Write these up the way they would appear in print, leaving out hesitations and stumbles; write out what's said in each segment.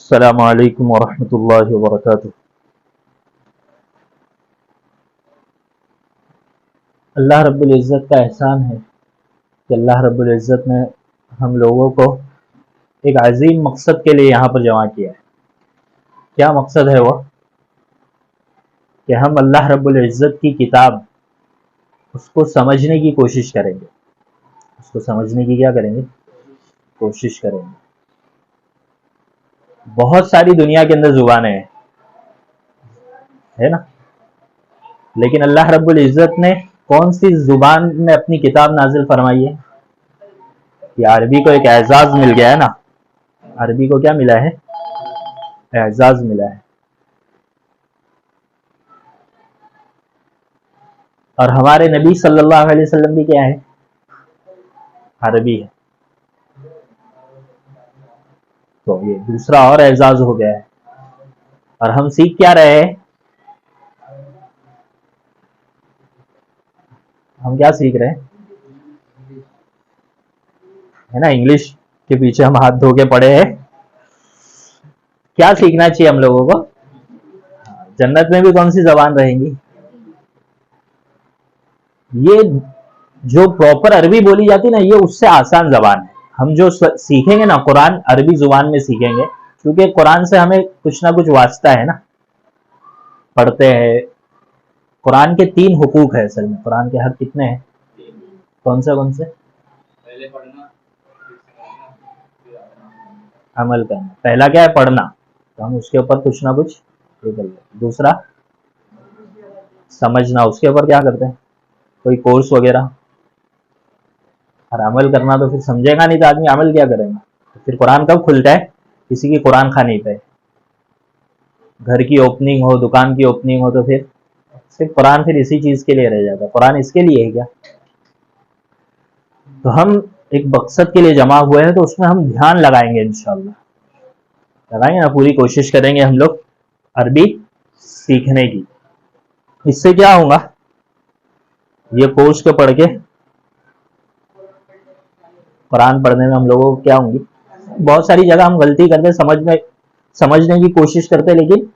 अस्सलामु अलैकुम वरहमतुल्लाहि वबरकातुहू। अल्लाह रब्बुल इज़्ज़त का एहसान है कि अल्लाह रब्बुल इज़्ज़त ने हम लोगों को एक अजीम मकसद के लिए यहाँ पर जमा किया है। क्या मकसद है वो? कि हम अल्लाह रब्बुल इज़्ज़त की किताब उसको समझने की कोशिश करेंगे। उसको समझने की क्या करेंगे? कोशिश करेंगे। बहुत सारी दुनिया के अंदर जुबानें हैं, है ना? लेकिन अल्लाह रब्बुल इज़्ज़त ने कौन सी जुबान में अपनी किताब नाजिल फरमाई है? कि अरबी को एक एजाज मिल गया है ना। अरबी को क्या मिला है? एजाज मिला है। और हमारे नबी सल्लल्लाहु अलैहि वसल्लम भी क्या है? अरबी है। तो ये दूसरा और एजाज हो गया है। और हम सीख क्या रहे हैं? हम क्या सीख रहे हैं? है ना, इंग्लिश के पीछे हम हाथ धो के पड़े हैं। क्या सीखना चाहिए हम लोगों को? जन्नत में भी कौन सी जबान रहेंगी? ये जो प्रॉपर अरबी बोली जाती है ना, ये उससे आसान जबान है। हम जो सीखेंगे ना, कुरान अरबी जुबान में सीखेंगे, क्योंकि कुरान से हमें कुछ ना कुछ वास्ता है ना। पढ़ते हैं। कुरान के 3 हुकूक है असल में। कुरान के हक कितने हैं? कौन से? पहले पढ़ना, अमल करना। पहला क्या है? पढ़ना। तो हम उसके ऊपर कुछ ना कुछ ये कर लेते। दूसरा समझना। उसके ऊपर क्या करते हैं? कोई कोर्स वगैरह। और अमल करना तो फिर समझेगा नहीं तो आदमी अमल क्या करेगा? तो फिर कुरान कब खुलता है? किसी की कुरान खानी पे, घर की ओपनिंग हो, दुकान की ओपनिंग हो, तो फिर सिर्फ कुरान फिर इसी चीज के लिए रह जाता है। कुरान इसके लिए है क्या? तो हम एक मकसद के लिए जमा हुए हैं, तो उसमें हम ध्यान लगाएंगे इंशाल्लाह। लगाएंगे ना, पूरी कोशिश करेंगे हम लोग अरबी सीखने की। इससे क्या होगा? ये कोर्स को पढ़ के कुरान पढ़ने में हम लोगों को क्या होंगी? बहुत सारी जगह हम गलती करते, समझने की कोशिश करते, लेकिन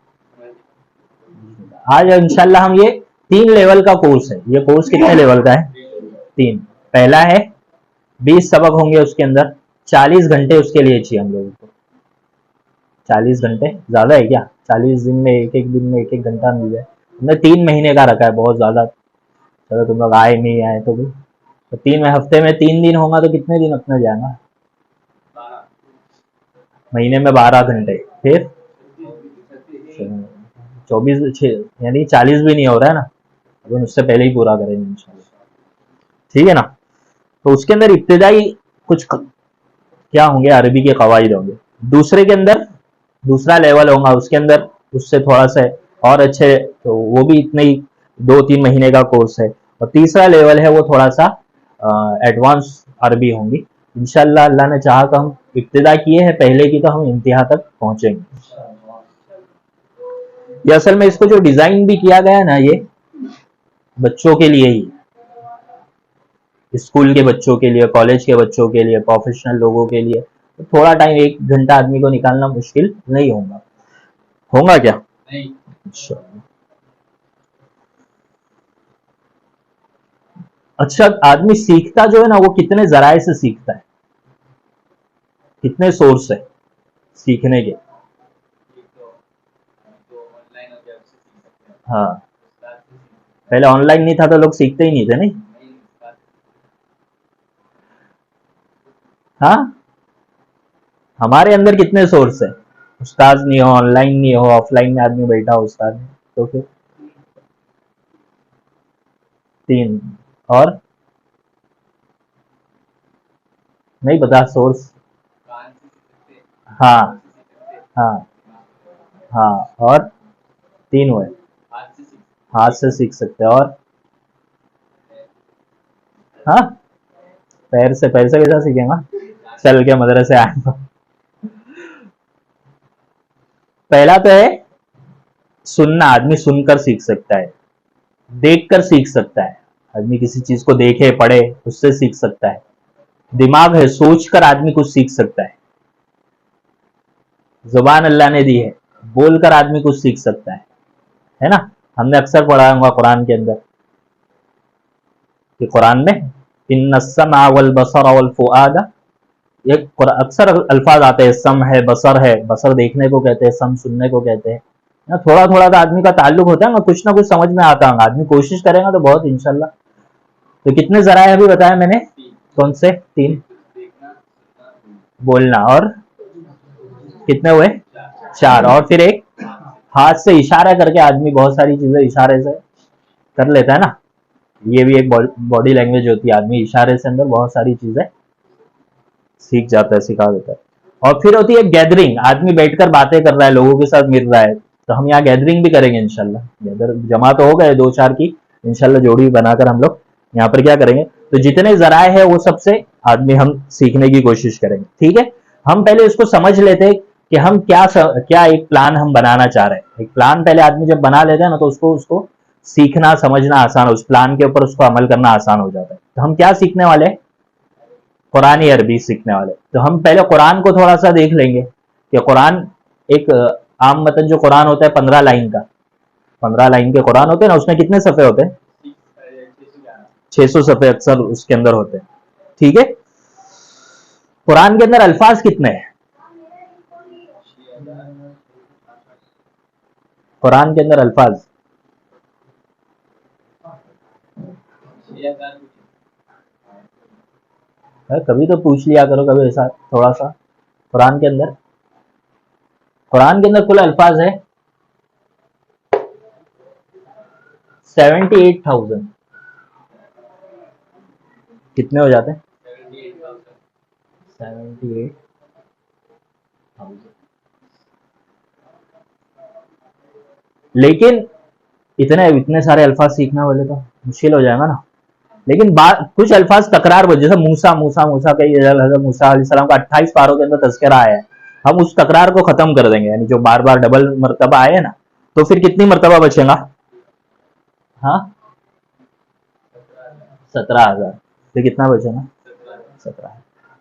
आज इंशाल्लाह हम ये 3 लेवल का कोर्स है। ये कोर्स कितने लेवल का है? 3। पहला है 20 सबक होंगे, उसके अंदर 40 घंटे उसके लिए चाहिए हम लोगों को। 40 घंटे ज्यादा है क्या? 40 दिन में एक दिन में एक घंटा मिल जाए। हमने 3 महीने का रखा है, बहुत ज्यादा। चलो तुम लोग आए नहीं आए तो भी, तो 3 हफ्ते में 3 दिन होगा तो कितने दिन अपना जाएगा? महीने में 12 घंटे, फिर 24, यानी 40 भी नहीं हो रहा है ना। अपन उससे पहले ही पूरा करेंगे इंशाल्लाह। ठीक है ना? तो उसके अंदर इब्तिदाई कुछ क्या होंगे? अरबी के कवायद होंगे। दूसरे के अंदर दूसरा लेवल होगा, उसके अंदर उससे थोड़ा सा और अच्छे, तो वो भी इतने ही 2-3 महीने का कोर्स है। और तीसरा लेवल है वो थोड़ा सा एडवांस अरबी होंगी इंशाल्लाह। अल्लाह ने चाहा तो हम इब्तिदा किए हैं पहले की, तो हम इंतहा तक पहुंचेंगे। ये असल में इसको जो डिजाइन भी किया गया है ना, ये बच्चों के लिए ही, स्कूल के बच्चों के लिए, कॉलेज के बच्चों के लिए, प्रोफेशनल लोगों के लिए। तो थोड़ा टाइम, 1 घंटा आदमी को निकालना मुश्किल नहीं होगा। होगा क्या? नहीं। अच्छा, आदमी सीखता जो है ना, वो कितने जराए से सीखता है? कितने सोर्स है सीखने के? हाँ, पहले ऑनलाइन नहीं था तो लोग सीखते ही नहीं थे, नहीं? हाँ, हमारे अंदर कितने सोर्स है? उस्ताद नहीं हो, ऑनलाइन नहीं हो, ऑफलाइन में आदमी बैठा हो उस्ताद में, तो फिर 3 और नहीं पता सोर्स। हाँ, हाँ, हाँ, और 3 हुए। हाथ से सीख सकते हैं, और हाँ, पैर से कैसा सीखेगा? चल के मदरसे आए। पहला तो है सुनना। आदमी सुनकर सीख सकता है, देख कर सीख सकता है। आदमी किसी चीज को देखे, पढ़े, उससे सीख सकता है। दिमाग है, सोच कर आदमी कुछ सीख सकता है। जुबान अल्लाह ने दी है, बोलकर आदमी कुछ सीख सकता है ना। हमने अक्सर पढ़ा होगा कुरान के अंदर कि कुरान में इन्ना समा वल बसर वल फुआदा, ये अक्सर अल्फाज आते हैं, सम है, बसर देखने को कहते हैं, सम सुनने को कहते हैं ना। थोड़ा थोड़ा तो आदमी का ताल्लुक होता है ना, कुछ ना कुछ समझ में आता होगा, आदमी कोशिश करेगा तो बहुत इंशाल्लाह। तो कितने जराए अभी बताया मैंने, कौन से? 3। बोलना, और कितने हुए? 4। और फिर एक हाथ से इशारा करके आदमी बहुत सारी चीजें इशारे से कर लेता है ना, ये भी एक बॉडी लैंग्वेज होती है, आदमी इशारे से अंदर बहुत सारी चीजें सीख जाता है, सिखा देता है। और फिर होती है गैदरिंग, आदमी बैठकर बातें कर रहा है, लोगों के साथ मिल रहा है, तो हम यहाँ गैदरिंग भी करेंगे इंशाल्लाह। गैदर जमा तो हो गए 2-4 की, इंशाल्लाह जोड़ी बनाकर हम लोग यहाँ पर क्या करेंगे, तो जितने जराए हैं वो सबसे आदमी हम सीखने की कोशिश करेंगे। ठीक है, हम पहले उसको समझ लेते हैं कि हम क्या एक प्लान हम बनाना चाह रहे हैं। एक प्लान पहले आदमी जब बना लेता है ना, तो उसको सीखना समझना आसान, उस प्लान के ऊपर उसको अमल करना आसान हो जाता है। तो हम क्या सीखने वाले हैं? कुरानी अरबी सीखने वाले। तो हम पहले कुरान को थोड़ा सा देख लेंगे कि कुरान एक आम मतन जो कुरान होता है 15 लाइन का, 15 लाइन के कुरान होते हैं ना, उसमें कितने सफ़े होते हैं? 600 सफ़े अक्सर उसके अंदर होते हैं। ठीक है, कुरान के अंदर अल्फाज कितने हैं? कुरान के अंदर अल्फाज कभी तो पूछ लिया करो, कभी ऐसा थोड़ा सा। कुरान के अंदर कुल अल्फाज है 78,000। कितने हो जाते हैं? 78,000। लेकिन इतने सारे अल्फाज सीखना बोले तो मुश्किल हो जाएगा ना। लेकिन बात कुछ अल्फाज तकरार वजह, जैसे मूसा मूसा मूसा, कई हजरत मूसा अलैहिस्सलाम का 28 पारों के अंदर तस्करा आया है, हम उस तकरार को खत्म कर देंगे, यानी जो बार बार डबल मर्तबा आए ना, तो फिर कितनी मर्तबा बचेगा? हाँ, 17,000। फिर कितना बचेगा? 17।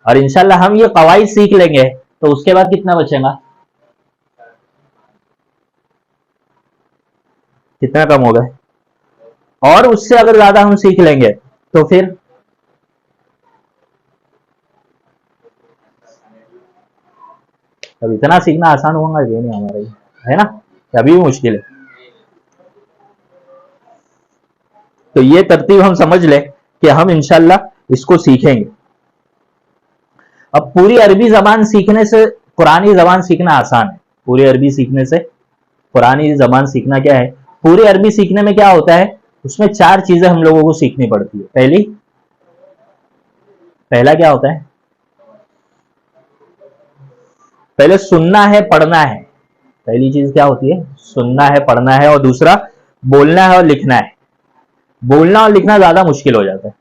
और इंशाल्लाह हम ये कवाइद सीख लेंगे तो उसके बाद कितना बचेगा? कितना कम हो गए? और उससे अगर ज्यादा हम सीख लेंगे तो फिर अब इतना सीखना आसान होगा ये नहीं हमारे लिए, है ना, अभी भी मुश्किल है। तो ये तरतीब हम समझ ले कि हम इंशाल्लाह इसको सीखेंगे। अब पूरी अरबी जबान सीखने से पुरानी जबान सीखना आसान है। पूरी अरबी सीखने से पुरानी जबान सीखना क्या है? पूरी अरबी सीखने में क्या होता है, उसमें 4 चीजें हम लोगों को सीखनी पड़ती है। पहला क्या होता है? पहले सुनना है, पढ़ना है। पहली चीज क्या होती है? सुनना है, पढ़ना है। और दूसरा बोलना है और लिखना है। बोलना और लिखना ज्यादा मुश्किल हो जाता है।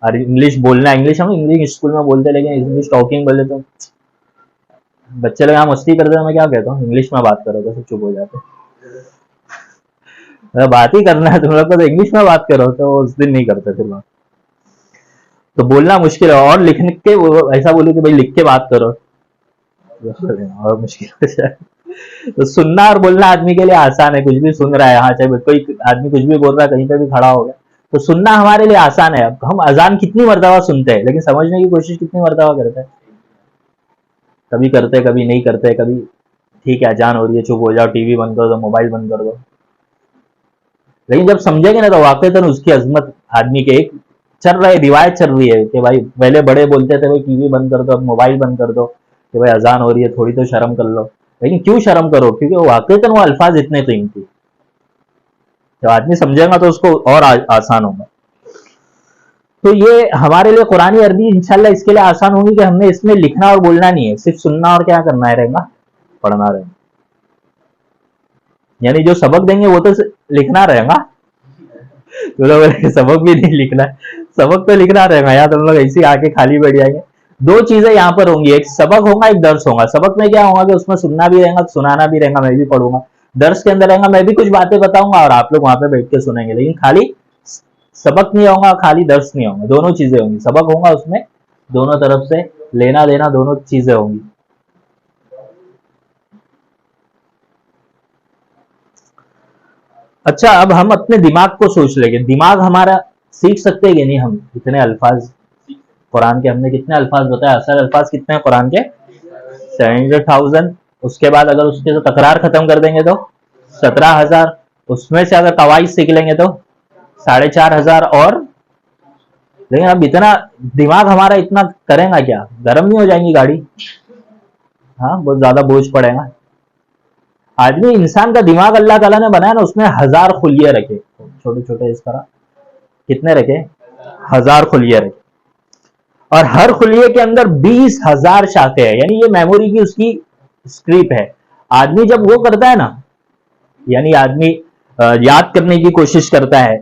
और इंग्लिश बोलना, इंग्लिश हम इंग्लिश स्कूल में बोलते, लेकिन इंग्लिश टॉकिंग बोले तो बच्चे लोग यहाँ मस्ती करते हैं, मैं क्या कहता हूँ, इंग्लिश में बात करो तो सब चुप हो जाते हैं। बात ही करना है तुम लोग को तो इंग्लिश में बात करो, तो उस दिन नहीं करते फिर बात। तो बोलना मुश्किल है, और लिखने के ऐसा बोलो कि भाई लिख के बात करो और मुश्किल हो जाए। तो सुनना और बोलना आदमी के लिए आसान है, कुछ भी सुन रहा है, हाँ, चाहे कोई आदमी कुछ भी बोल रहा है, कहीं पे भी खड़ा हो गया, तो सुनना हमारे लिए आसान है। अब हम अजान कितनी मरतबा सुनते हैं, लेकिन समझने की कोशिश कितनी मरतबा करते हैं? कभी करते, कभी नहीं करते, कभी ठीक है अजान हो रही है, चुप हो जाओ, टीवी बंद कर दो, मोबाइल बंद कर दो। लेकिन जब समझेंगे ना, तो वाकई तो उसकी अजमत आदमी के एक चल रहा है, रिवायत चल रही है कि भाई पहले बड़े बोलते थे भाई टीवी बंद कर दो, मोबाइल बंद कर दो, कि भाई अजान हो रही है, थोड़ी तो शर्म कर लो। लेकिन क्यों शर्म करो? क्योंकि वो वाकई तो वो अल्फाज इतने कीमती, जब आदमी समझेगा तो उसको और आसान होगा। तो ये हमारे लिए कुरानी अरबी इंशाल्लाह इसके लिए आसान होगी कि हमने इसमें लिखना और बोलना नहीं है, सिर्फ सुनना और क्या करना है रहेगा, पढ़ना रहेगा। यानी जो सबक देंगे वो तो लिखना रहेगा। तो लोग सबक भी नहीं लिखना है, सबक तो लिखना रहेगा, यार तुम लोग ऐसे आके खाली बैठ जाएंगे। 2 चीजें यहाँ पर होंगी, एक सबक होगा, एक दर्स होगा। सबक में क्या होगा कि उसमें सुनना भी रहेगा, सुनाना भी रहेगा, मैं भी पढ़ूंगा। दर्स के अंदर रहेगा, मैं भी कुछ बातें बताऊंगा और आप लोग वहां पे बैठ के सुनेंगे। लेकिन खाली सबक नहीं होगा, खाली दर्स नहीं होगा, दोनों चीजें होंगी। सबक होगा, उसमें दोनों तरफ से लेना देना दोनों चीजें होंगी। अच्छा, अब हम अपने दिमाग को सोच लेंगे, दिमाग हमारा सीख सकते हैं कि नहीं हम इतने अल्फाज कुरान के? हमने कितने अल्फाज बताया? असल अल्फाज कितने हैं कुरान के? 700,000। उसके बाद अगर उसके तो तकरार खत्म कर देंगे तो 17,000। उसमें से अगर कवाइद सीख लेंगे तो 4,500 और। लेकिन अब इतना दिमाग हमारा इतना करेगा क्या? गर्म नहीं हो जाएंगी गाड़ी? हाँ, बहुत ज्यादा बोझ पड़ेगा। आदमी, इंसान का दिमाग अल्लाह ताला ने बनाया ना, उसमें 1000 खुलिये रखे, छोटे छोटे इस तरह। कितने रखे? 1000 खुलिये रखे, और हर खुलिये के अंदर 20,000 शाखे हैं, यानी ये मेमोरी की उसकी स्क्रिप्ट है। आदमी जब वो करता है ना, यानी आदमी याद करने की कोशिश करता है,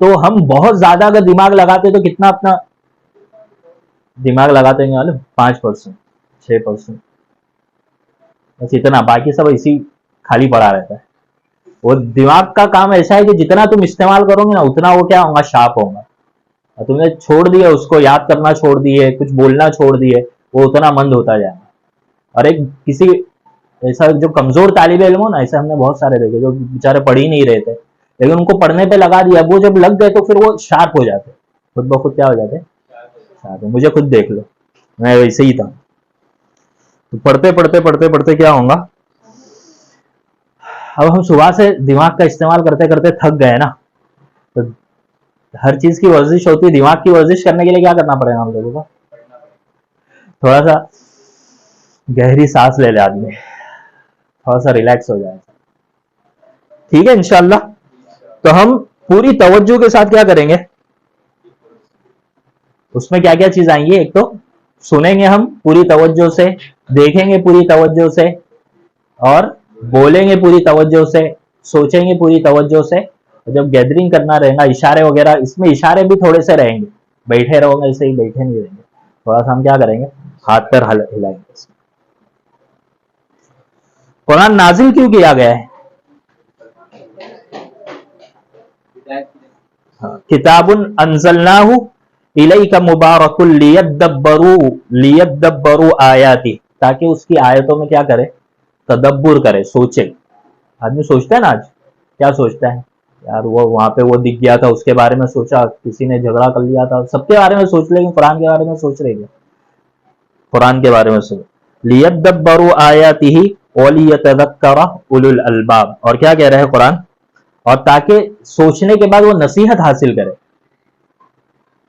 तो हम बहुत ज्यादा अगर दिमाग लगाते तो कितना अपना दिमाग लगाते हैं मालूम? 5%, 6%, बस इतना। बाकी सब इसी खाली पड़ा रहता है। वो दिमाग का काम ऐसा है कि जितना तुम इस्तेमाल करोगे ना, उतना वो क्या होगा? शार्प होगा। और तुमने छोड़ दिया उसको, याद करना छोड़ दिए, कुछ बोलना छोड़ दिए, वो उतना मंद होता जाएगा। और एक किसी ऐसा जो कमजोर तालिब इल्म हो ना, ऐसे हमने बहुत सारे देखे जो बेचारे पढ़ ही नहीं रहे थे, लेकिन उनको पढ़ने पे लगा दिया, वो जब लग गए तो फिर वो शार्प हो जाते, खुद ब खुद क्या हो जाते? शार्प। मुझे खुद देख लो, मैं वैसे ही था। तो पढ़ते पढ़ते पढ़ते पढ़ते क्या होगा? अब हम सुबह से दिमाग का इस्तेमाल करते करते थक गए ना, तो हर चीज की वर्जिश होती है। दिमाग की वर्जिश करने के लिए क्या करना पड़ेगा हम लोगों को? थोड़ा सा गहरी सांस ले ले आदमी, थोड़ा सा रिलैक्स हो जाए। ठीक है, इंशाल्लाह। तो हम पूरी तवज्जो के साथ क्या करेंगे? उसमें क्या क्या चीज आएंगी? एक तो सुनेंगे हम पूरी तवज्जो से, देखेंगे पूरी तवज्जो से, और बोलेंगे पूरी तवज्जो से, सोचेंगे पूरी तवज्जो से। जब गैदरिंग करना रहेगा, इशारे वगैरह, इसमें इशारे भी थोड़े से रहेंगे। बैठे रहोगे ऐसे ही, बैठे नहीं रहेंगे, थोड़ा सा हम क्या करेंगे? हाथ पैर हिलाएंगे। कुरान नाजिल क्यों किया गया है? किताबुन अंजलनाहु इलैका मुबारकुल लियद्दब्बरू आयाती, ताकि उसकी आयतों में क्या करे? तदब्बुर करे, सोचे। आदमी सोचता है ना आज, क्या सोचता है? यार वो वहां पे वो दिख गया था, उसके बारे में सोचा, किसी ने झगड़ा कर लिया था, सबके बारे में सोच, लेकिन कुरान के बारे में सोच रहे हैं? कुरान के बारे में सोच। लियद्दब्बरू आयातिही वलियतज़क्करा उलुल अलबाब। और क्या कह रहा है कुरान? और ताकि सोचने के बाद वो नसीहत हासिल करे।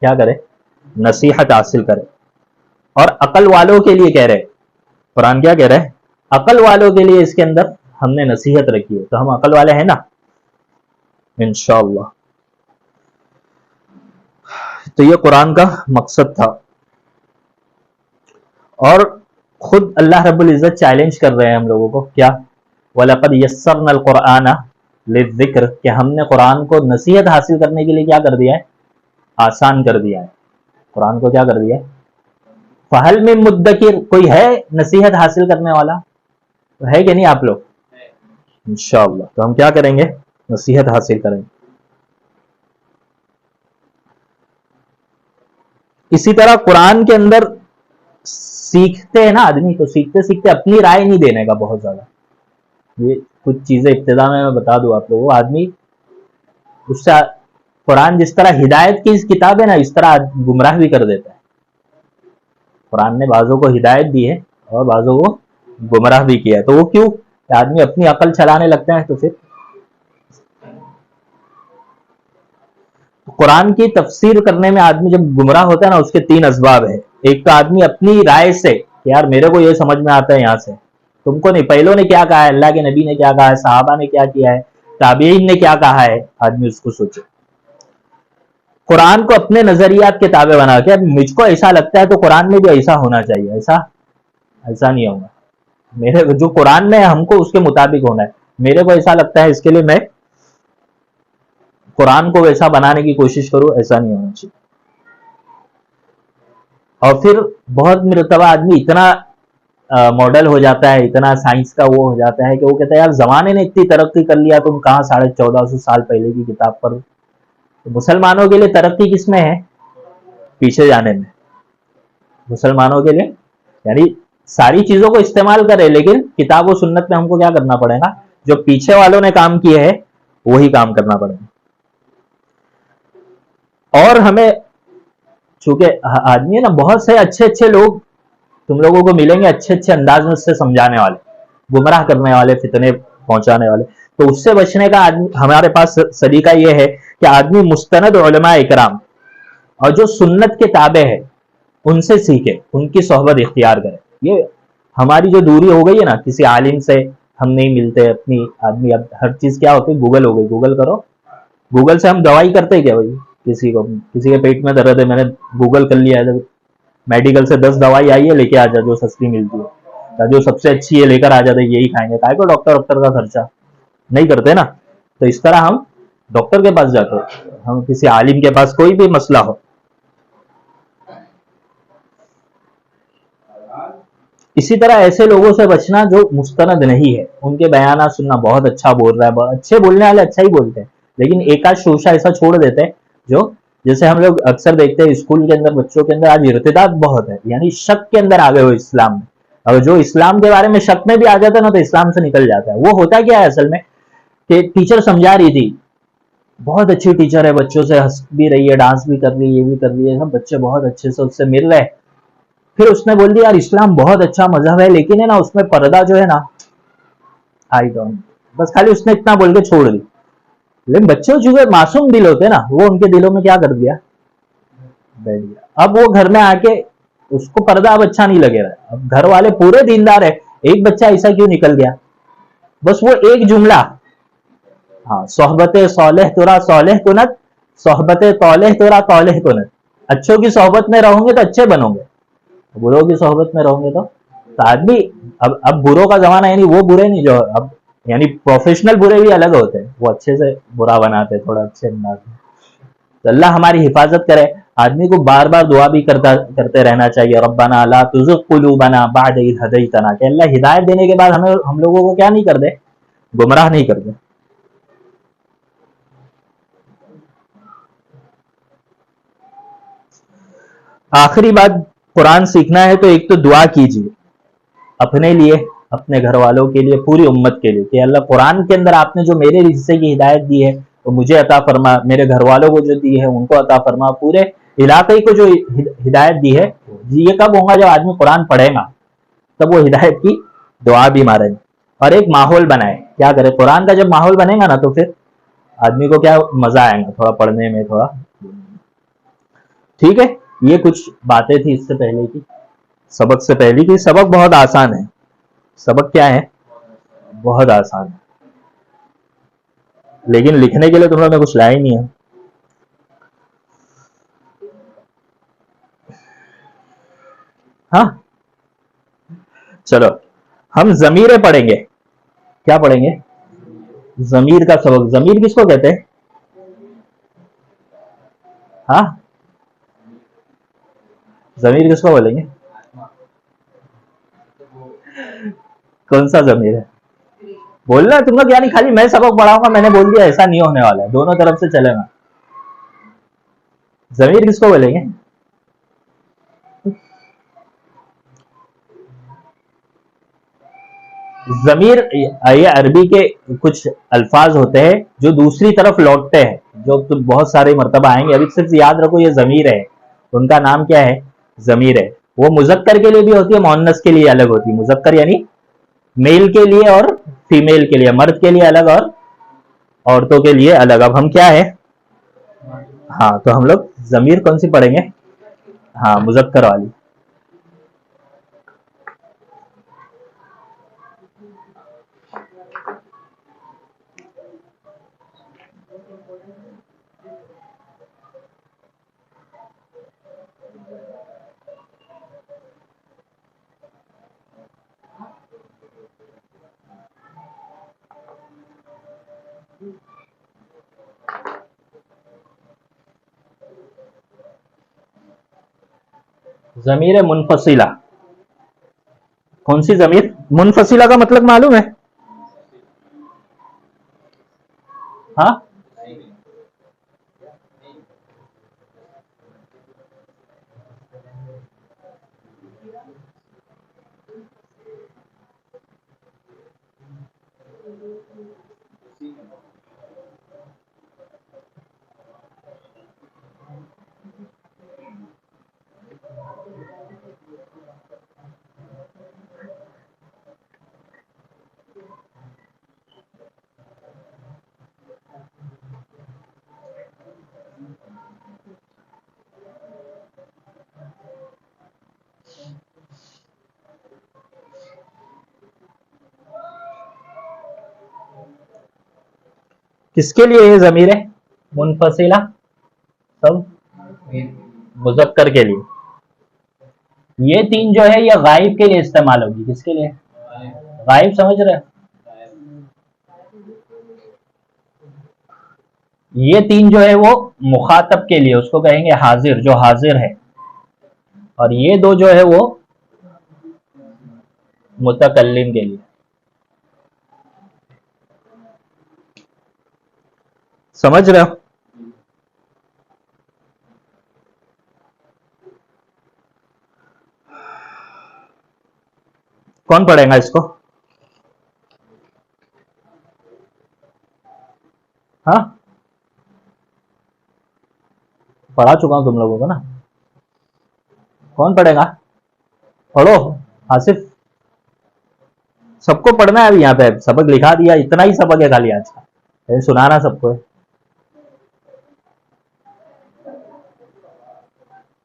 क्या करे? नसीहत हासिल करे। और अकल वालों के लिए कह रहे, कुरान क्या कह रहा है? अकल वालों के लिए इसके अंदर हमने नसीहत रखी है। तो हम अकल वाले हैं ना, इंशाअल्लाह। तो ये कुरान का मकसद था। और खुद अल्लाह रब्बुल इज्जत चैलेंज कर रहे हैं हम लोगों को, क्या? वलक़द यस्सरनल कुरआन लिज़्ज़िक्र, कि हमने कुरान को नसीहत हासिल करने के लिए क्या कर दिया है? आसान कर दिया है। कुरान को क्या कर दिया है? फहल में मुद्दकिर, कोई है नसीहत हासिल करने वाला? तो है कि नहीं आप लोग? इंशाअल्लाह। तो हम क्या करेंगे? नसीहत हासिल करेंगे। इसी तरह कुरान के अंदर सीखते हैं ना आदमी, तो सीखते सीखते अपनी राय नहीं देने का बहुत ज्यादा। ये कुछ चीजें इब्तिदा में मैं बता दूं आप लोगों को। आदमी उससे, कुरान जिस तरह हिदायत की किताब है ना, इस तरह गुमराह भी कर देता है। कुरान ने बाजों को हिदायत दी है और बाजों को गुमराह भी किया है। तो वो क्यों? आदमी अपनी अकल चलाने लगता है, तो फिर कुरान की तफसीर करने में आदमी जब गुमराह होता है ना, उसके 3 असबाब है। एक तो आदमी अपनी राय से, यार मेरे को ये समझ में आता है यहां से, तुमको नहीं, पहलों ने क्या कहा है, अल्लाह के नबी ने क्या कहा है, सहाबा ने क्या किया है, ताबीईन ने क्या कहा है, आदमी उसको सोचे। कुरान को अपने नजरियात के ताबे बना के, अब मुझको ऐसा लगता है तो कुरान में भी ऐसा होना चाहिए, ऐसा ऐसा नहीं होगा। मेरे जो कुरान ने हमको उसके मुताबिक होना है। मेरे को ऐसा लगता है, इसके लिए मैं कुरान को वैसा बनाने की कोशिश करूं, ऐसा नहीं होना चाहिए। और फिर बहुत मरतबा आदमी इतना मॉडल हो जाता है, इतना साइंस का वो हो जाता है कि वो कहता है यार जमाने ने इतनी तरक्की कर लिया, तुम कहाँ 1450 साल पहले की किताब पर। तो मुसलमानों के लिए तरक्की किसमें है? पीछे जाने में। मुसलमानों के लिए यानी सारी चीजों को इस्तेमाल करें, लेकिन किताब और सुन्नत में हमको क्या करना पड़ेगा? जो पीछे वालों ने काम किए हैं वही काम करना पड़ेगा। और हमें, चूंकि आदमी है ना, बहुत से अच्छे अच्छे लोग तुम लोगों को मिलेंगे, अच्छे अच्छे अंदाज में उससे समझाने वाले, गुमराह करने वाले, फितने पहुंचाने वाले। तो उससे बचने का हमारे पास सलीका ये है कि आदमी मुस्तनद उलमा इकराम और जो सुन्नत के ताबे है उनसे सीखे, उनकी सोहबत इख्तियार करे। ये हमारी जो दूरी हो गई है ना, किसी आलिम से हम नहीं मिलते, अपनी आदमी अब हर चीज क्या होती है, गूगल हो गई, गूगल करो। गूगल से हम दवाई करते क्या भाई? किसी के पेट में दर्द है, मैंने गूगल कर लिया है, मेडिकल से 10 दवाई आई है, लेके आ जा जो सस्ती मिलती है, या जो सबसे अच्छी है लेकर आ जाते, यही खाएंगे, काय को डॉक्टर डॉक्टर का खर्चा नहीं करते ना। तो इस तरह हम डॉक्टर के पास जाते हैं, हम किसी आलिम के पास कोई भी मसला हो। इसी तरह ऐसे लोगों से बचना जो मुस्तनद नहीं है, उनके बयाना सुनना, बहुत अच्छा बोल रहा है, बहुत अच्छे बोलने वाले अच्छा ही बोलते हैं, लेकिन एकाध शोशा ऐसा छोड़ देते हैं जो, जैसे हम लोग अक्सर देखते हैं स्कूल के अंदर बच्चों के अंदर आज इर्तिदाद बहुत है, यानी शक के अंदर आ गए हो इस्लाम में। और जो इस्लाम के बारे में शक में भी आ जाता है ना, तो इस्लाम से निकल जाता है। वो होता क्या है असल में, कि टीचर समझा रही थी, बहुत अच्छी टीचर है, बच्चों से हंस भी रही है, डांस भी कर रही है, ये भी कर रही है, सब बच्चे बहुत अच्छे से उससे मिल रहे हैं। फिर उसने बोल दिया यार इस्लाम बहुत अच्छा मजहब है, लेकिन है ना उसमें पर्दा जो है ना, आई डोंट, बस खाली उसने इतना बोल के छोड़ दी। लेकिन बच्चों जो मासूम दिल होते हैं ना, वो उनके दिलों में क्या कर दिया, बैठ गया। अब वो घर में आके उसको पर्दा अब अच्छा नहीं लगे रहा, अब घर वाले पूरे दीनदार है, एक बच्चा ऐसा क्यों निकल गया, बस वो एक जुमला, हाँ, सोहबत सौलेह तोरा सौलेह कुनत, सोहबत तौलेह तोरा तौलेह कुनत। अच्छों की सोहबत में रहोगे तो अच्छे बनोगे, बुरों की सोहबत में रहोगे तो आदमी, अब बुरों का जमाना, यानी वो बुरे नहीं जो अब, यानी प्रोफेशनल बुरे भी अलग होते हैं, वो अच्छे से बुरा बनाते हैं थोड़ा अच्छे अंदाज में। तो अल्लाह हमारी हिफाजत करे। आदमी को बार बार दुआ भी करते रहना चाहिए, रब्बना ला तुज़िग़ क़ुलूबना बअद इज़ हदैतना, कि अल्लाह हिदायत देने के बाद हमें, हम लोगों को क्या नहीं कर दे, गुमराह नहीं कर दे। आखिरी बात, कुरान सीखना है तो एक तो दुआ कीजिए अपने लिए, अपने घर वालों के लिए, पूरी उम्मत के लिए, कि अल्लाह कुरान के अंदर आपने जो मेरे हिस्से की हिदायत दी है वो मुझे अता फरमा, मेरे घर वालों को जो दी है उनको अता फरमा, पूरे इलाके को जो हिदायत दी है। ये कब होगा, जब आदमी कुरान पढ़ेगा, तब वो हिदायत की दुआ भी मारेगा। और एक माहौल बनाए, क्या करे, कुरान का जब माहौल बनेगा ना, तो फिर आदमी को क्या मजा आएगा थोड़ा पढ़ने में, थोड़ा। ठीक है, ये कुछ बातें थी इससे पहले की, सबक से पहले की। सबक बहुत आसान है, सबक क्या है, बहुत आसान है, लेकिन लिखने के लिए तुम लोग में कुछ लाया ही नहीं है। हाँ, चलो, हम जमीरें पढ़ेंगे। क्या पढ़ेंगे, जमीर का सबक। जमीर किसको कहते हैं? हाँ, जमीर किसको बोलेंगे, कौन सा जमीर है, बोलना तुम लोग, यानी खाली मैं सबक पढ़ाऊंगा मैंने बोल दिया, ऐसा नहीं होने वाला है, दोनों तरफ से चलेगा। जमीर किसको बोलेंगे? जमीर, ये अरबी के कुछ अल्फाज होते हैं जो दूसरी तरफ लौटते हैं, जो तो बहुत सारे मरतबा आएंगे, अभी सिर्फ याद रखो ये जमीर है, उनका नाम क्या है, जमीर है। वो मुजक्कर के लिए भी होती है, मोहन्नस के लिए अलग होती है। मुजक्कर यानी मेल के लिए और फीमेल के लिए, मर्द के लिए अलग और औरतों के लिए अलग। अब हम क्या है, हाँ, तो हम लोग जमीर कौन सी पढ़ेंगे, हाँ, मुजक्कर वाली। जमीर मुनफसिला, कौन सी जमीर, मुनफसिला का मतलब मालूम है? हाँ, किसके लिए ये जमीर है मुनफसिला? सब मुजक्कर के लिए। ये तीन जो है ये गायब के लिए इस्तेमाल होगी। किसके लिए? गायब, समझ रहे हो? ये तीन जो है वो मुखातब के लिए, उसको कहेंगे हाजिर, जो हाजिर है। और ये दो जो है वो मुतकल्लिम के लिए। समझ रहे हो? कौन पढ़ेगा इसको? हाँ, पढ़ा चुका हूं तुम लोगों को ना। कौन पढ़ेगा? पढ़ो आसिफ। सबको पढ़ना है। अभी यहाँ पे सबक लिखा दिया, इतना ही सबक है खाली आज का, सुनाना सबको है।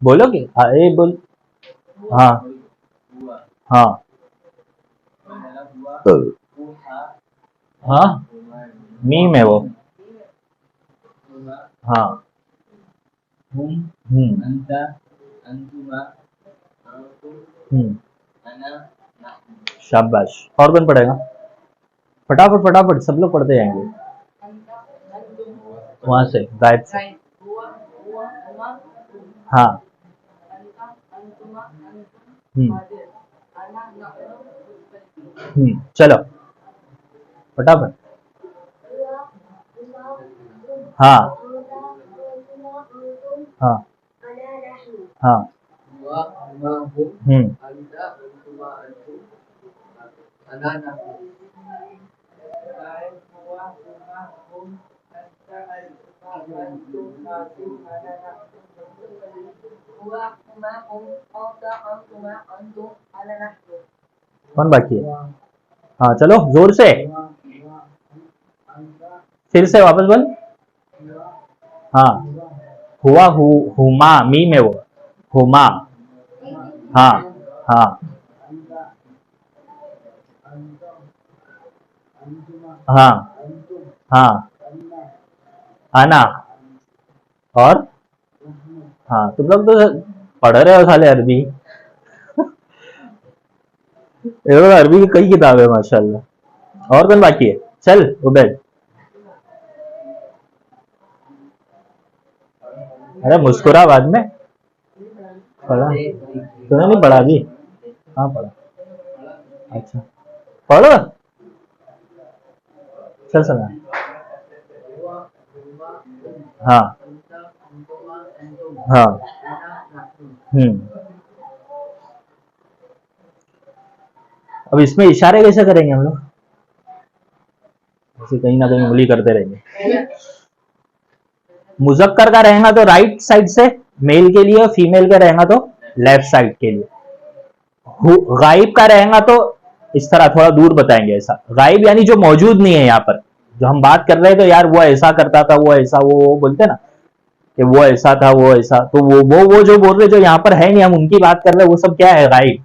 बोलोगे? ए बोल। हाँ हाँ हाँ, मीम है वो। हाँ, शाबाश। और कौन पढ़ेगा? फटाफट फटाफट, सब लोग पढ़ते जाएंगे वहां से, गायब से। हाँ, चलो फटाफट। हाँ हाँ हाँ। कौन बाकी है? हाँ चलो जोर से, फिर से वापस बोल। हाँ, हुआ हुमा, मीम है वो, हुमा। हाँ हाँ हाँ हाँ, आना। और हाँ, तुम लोग तो पढ़ रहे हो साले अरबी। ये लोग अरबी की कई किताब है माशाल्लाह। और कौन बाकी है? चल उबैद। अरे मुस्कुरा बाद में। पढ़ा? तूने नहीं पढ़ा अभी? हाँ पढ़ा। अच्छा पढ़ो, चल सुना। हाँ हाँ। अब इसमें इशारे कैसे करेंगे हम लोग? ऐसे कहीं ना कहीं उंगली करते रहेंगे। मुजक्कर का रहेगा तो राइट साइड से मेल के लिए, और फीमेल का रहेगा तो लेफ्ट साइड के लिए। गायब का रहेगा तो इस तरह थोड़ा दूर बताएंगे। ऐसा गायब यानी जो मौजूद नहीं है यहाँ पर, जो हम बात कर रहे हैं तो यार वो ऐसा करता था, वो ऐसा, वो बोलते ना कि वो ऐसा था, वो ऐसा, तो वो जो बोल रहे जो यहाँ पर है नहीं, हम उनकी बात कर रहे हैं, वो सब क्या है? गायब।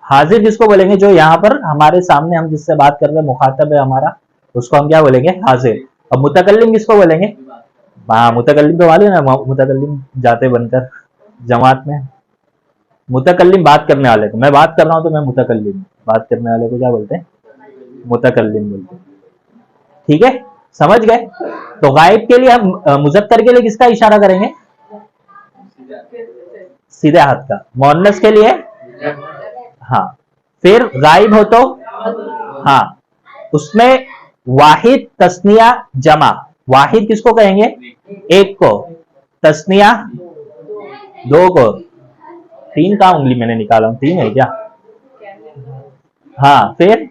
हाजिर किसको बोलेंगे? जो यहाँ पर हमारे सामने हम जिससे बात कर रहे हैं, मुखातब है हमारा, उसको हम क्या बोलेंगे? हाजिर। अब मुतकल्लिम किसको बोलेंगे? हाँ, मुतकल्लिम तो वाले ना, मुतकल्लिम जाते बनकर जमात में। मुतकल्लिम बात करने वाले को, मैं बात कर रहा हूँ तो मैं मुतकल्लिम, बात करने वाले को क्या बोलते हैं? मुतकल्लिम बोलते हैं। ठीक है, समझ गए? तो गायब के लिए हम मुजक्कर के लिए किसका इशारा करेंगे? सीधे हाथ का। मोहन्नस के लिए? हाँ। फिर गायब हो तो? हाँ, उसमें वाहिद, तस्निया, जमा। वाहिद किसको कहेंगे? एक को। तस्निया दो को। तीन का उंगली मैंने निकाला, तीन है क्या? हाँ, फिर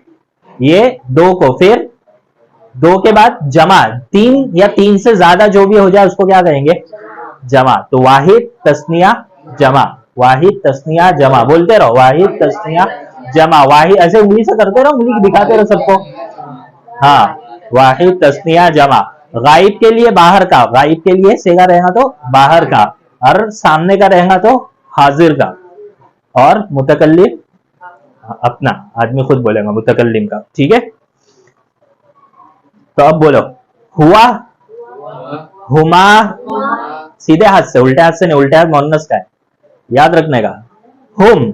ये दो को, फिर दो के बाद जमा, तीन या तीन से ज्यादा जो भी हो जाए उसको क्या कहेंगे? जमा। तो वाहिद, तस्निया, जमा। वाहिद, तस्निया, जमा। बोलते रहो, वाहिद, तस्निया, जमा। वाहिद ऐसे उंगली से करते रहो, उंगली दिखाते रहो सबको। हाँ, वाहिद, तस्निया, जमा। गायब के लिए बाहर का, गायब के लिए सेगा रहेगा तो बाहर का, और सामने का रहेगा तो हाजिर का, और मुतकल्लिम अपना, आदमी खुद बोलेगा मुतकल्लिम का। ठीक है, तो अब बोलो। हुआ हुमा, सीधे हाथ से, उल्टे हाथ से नहीं, उल्टे हाथ मोनस का है, याद रखने का। हुम,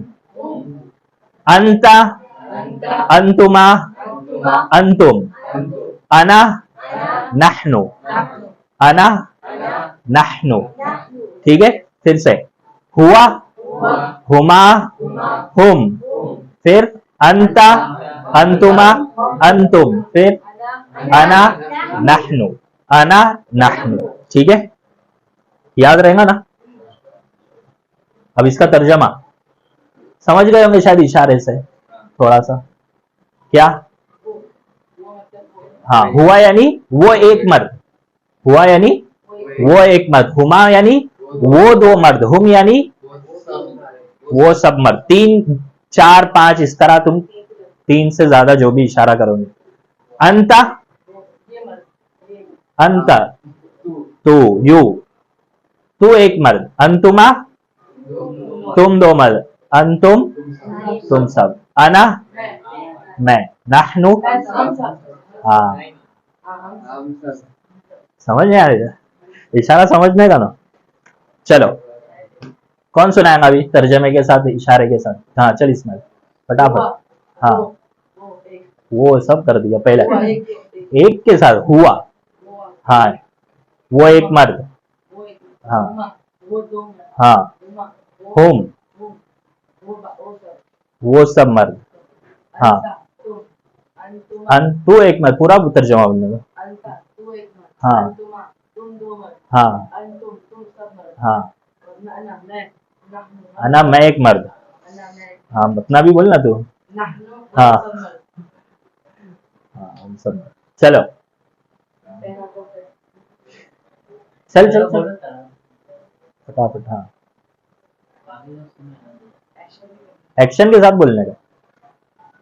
अंता, अंतुमा, अंतुम, अना, नहनु, अना, नहनु। ठीक है, फिर से हुआ, हुमा, हुम, फिर अंता, अंतुमा, अंतुम, फिर अना, नहनु, अना, नहनु। ठीक है, याद रहेगा ना। अब इसका तर्जमा समझ गए होंगे शायद इशारे से थोड़ा सा। क्या? हाँ, हुआ यानी वो एक मर्द, हुआ यानी वो एक मर्द, हुमा यानी वो दो मर्द, हुम यानी वो सब मर्द, तीन चार पांच इस तरह तुम तीन से ज्यादा जो भी इशारा करोगे। अंत, अंत, तू, यू, तू एक मर्द, अंतुमा, तुम दो मर्द, अंतुम, तुम सब, अना, मैं, नहनु, हाँ, समझ में आ रही है? इशारा समझने का ना। चलो, कौन सुनाएगा अभी तर्जमे के साथ इशारे के साथ? हाँ चल इसमें फटाफट। हाँ, वो सब कर दिया पहले, एक के साथ हुआ। हाँ, वो एक मर्द। हाँ, हाँ, हुम, वो सब मर्द। हाँ, तू एक मर्द, पूरा तर्जमा बोलने का। हाँ, हाँ, हाँ, अना मैं एक मर्द। हाँ, अपना भी बोलना तू। हाँ, हाँ, हम सब। चलो, चल चल चल फटाफट। हाँ, एक्शन के साथ बोलने का।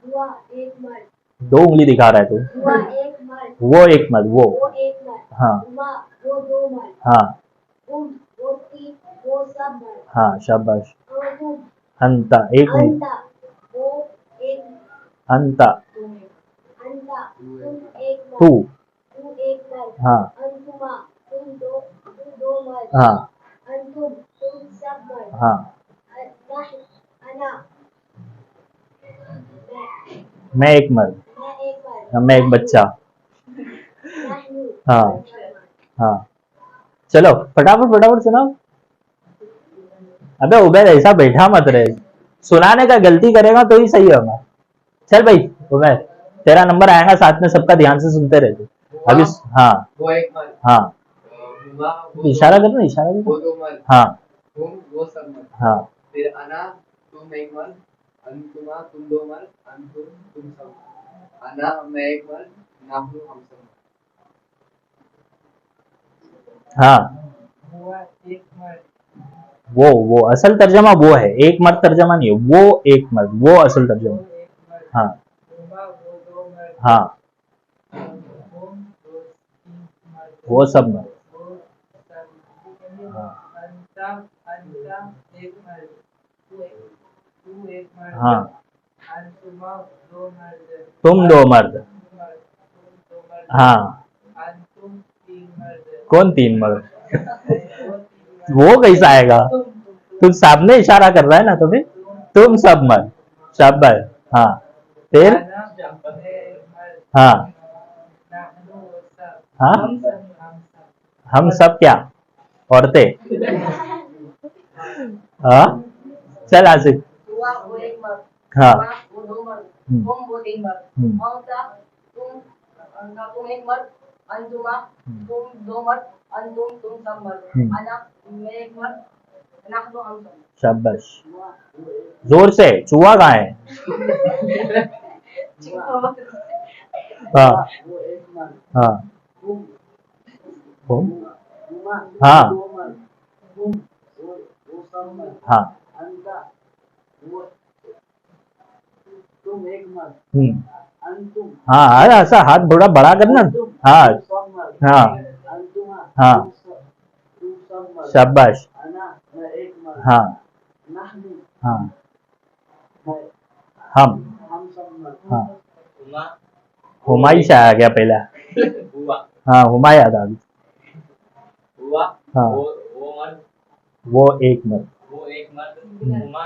हुआ एक मर्द, दो उंगली दिखा रहा है तू। हुआ एक मर्द, वो एक मर्द, वो एक मर्द। हाँ, हुआ वो दो मर्द। हाँ, वो तीन, वो सब मर्द। हाँ, शाबाश। अंता, एक मिनट। वो एक, अंता, अंता, तुम एक मर्द, तू एक मर्द। हाँ, अंतुमा, तुम दो मर्द। हाँ, अंतुम, तुम सब मर्द। हाँ, अना, मैं एक मर्द, मैं एक बच्चा। हाँ, हाँ, चलो फटाफट फटाफट सुनाओ। अबे उबैद ऐसा बैठा मत रहे, सुनाने का गलती करेगा तो ही सही होगा। चल भाई उबैद, तेरा नंबर आएगा साथ में, सबका ध्यान से सुनते रहते अभी। हाँ, हाँ, इशारा करना, इशारा करना। हाँ, हाँ, फिर अना, तुम एक मर्द, अंतुमा, तुम दो मर्द, अंतुम, तुम सब, अना मैं एक मर्द, नाहनु हम सब। हाँ, वो असल तर्जमा वो है, एक मर्द तर्जमा नहीं है, वो एक मर्द, वो असल तर्जमा। हाँ, हाँ, वो सब मर्द। हाँ, हाँ, तुम दो मर्द। हाँ, कौन तीन मर्द? वो कैसा आएगा? तुम सामने इशारा कर रहा है ना, तो फिर तुम सब मर्द, शाबाश। हाँ, फिर हाँ, हाँ, हम सब क्या? औरतें। हाँ, चल आसिफ। हाँ, तुम एक मर्द, अंजुमा, तुम दो मर्द, अंजुम, तुम सब मर्द, अना मैं एक मर्द, नहनु हम सब। शाबाश, जोर से। चूहा कहाँ है? हाँ, हाँ, हाँ, हाँ, हाँ, हाँ, ऐसा हाथ थोड़ा बड़ा करना। हाँ, हाँ, हाँ, शाबाश। हाँ, हाँ, हम, हाँ, हुमाई से आ गया पहला। हाँ, हुमा याद आ गई। हुआ हाँ वो मर्द, वो एक मर्द, वो एक मर्द, हुमा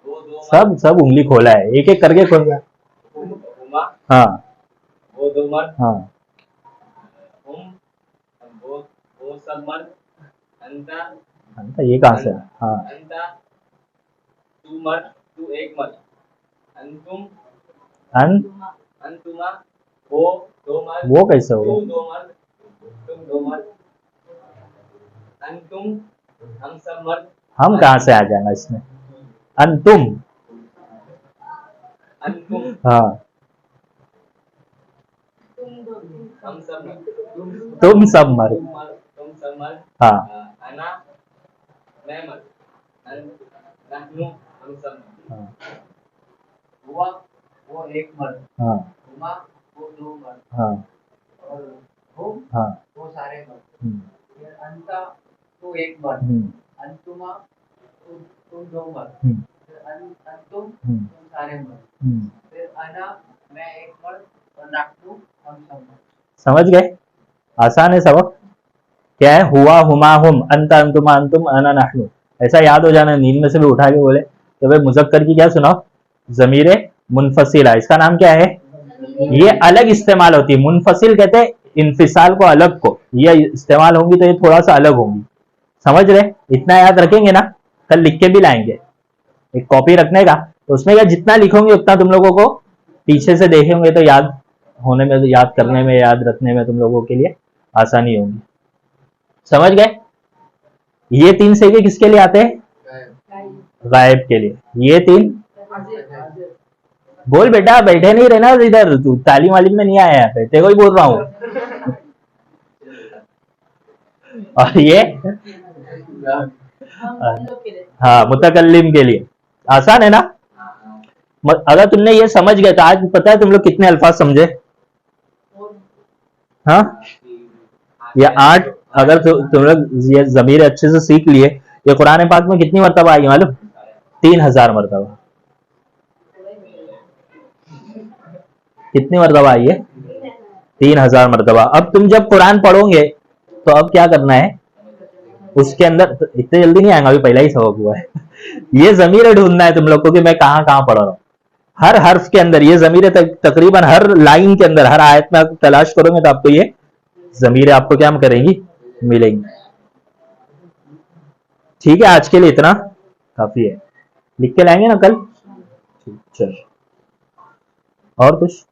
वो दो मर्द, सब सब उंगली खोला है, एक एक करके खोलना। हुमा हाँ वो दो मर्द, हाँ हुम वो सब मर्द, अंता अंत ये कहाँ से है? हाँ अंता तू मर्द, तू एक मर्द, अंतुम अन अंतुमा वो दो मर्द, वो कैसे तू होगा? दो मर्द, तुम दो मर्द, अंतुम हम सब मर्द, हम कहाँ से आ जाएगा इसमें? अंतुम, अंतुम हाँ हम सब मर्द, तुम सब मर्द, तुम सब मर्द, हाँ अना मैं मर्द, नहनु हम सब मर्द, हाँ हुआ वो एक मर्द, हाँ हुमा वो दो मर्द, हाँ और हुम हाँ वो सारे मर्द, हम्म, फिर अंता तू एक मर्द, हम्म, अंतुमा तुम दो मर्द, हम्म, फिर अंतुम हम्म, तुम सारे मर्द, हम्म। फिर अना मैं एक मर्द, और नहनु हम सब मर्द। समझ गए? आसान है सबक। क्या है? हुआ हुमा हुम अंत अंतुमा अंतुम अना नहनु। ऐसा याद हो जाना, नींद में से भी उठा के बोले तो भाई मुजक्कर की क्या सुनाओ? जमीरे मुनफसिला, इसका नाम क्या है? ये अलग इस्तेमाल होती है, मुनफसिल कहते हैं इनफिसाल को, अलग को, ये इस्तेमाल होंगी तो ये थोड़ा सा अलग होंगी। समझ रहे? इतना याद रखेंगे ना, कल लिख के भी लाएंगे, एक कॉपी रखने का, तो उसमें क्या जितना लिखोगे उतना तुम लोगों को पीछे से देखेंगे तो याद होने में, तो याद करने में, याद रखने में तुम लोगों के लिए आसानी होगी। समझ गए? ये तीन सेगे किसके लिए आते हैं? गायब के लिए। ये तीन बोल बेटा, बैठे नहीं रहना इधर, तू तालीम वालीम में नहीं आया है, बैठे को ही बोल रहा हूँ। और ये हाँ मुतकल्लिम के लिए। आसान है ना? अगर तुमने ये समझ गए तो आज पता है तुम लोग कितने अल्फाज समझे? हाँ ये 8। अगर तुम लोग ये जमीर अच्छे से सीख लिए, ये कुरान पाक में कितनी मरतबा आई मालूम? 3000 मरतबा। कितनी मरतबा आई है? 3000 मरतबा। अब तुम जब कुरान पढ़ोगे तो अब क्या करना है, उसके अंदर इतने जल्दी नहीं आएगा, अभी पहला ही सबक हुआ है। ये जमीर ढूंढना है तुम लोग को कि मैं कहाँ कहाँ पढ़ रहा हूँ। हर हर्फ के अंदर ये जमीर तकरीबन हर लाइन के अंदर, हर आयत में आप तलाश करोगे तो आपको ये जमीर आपको क्या करेंगी, मिलेंगी। ठीक है, आज के लिए इतना काफी है। लिख के लाएंगे ना कल? ठीक, चलो। और कुछ?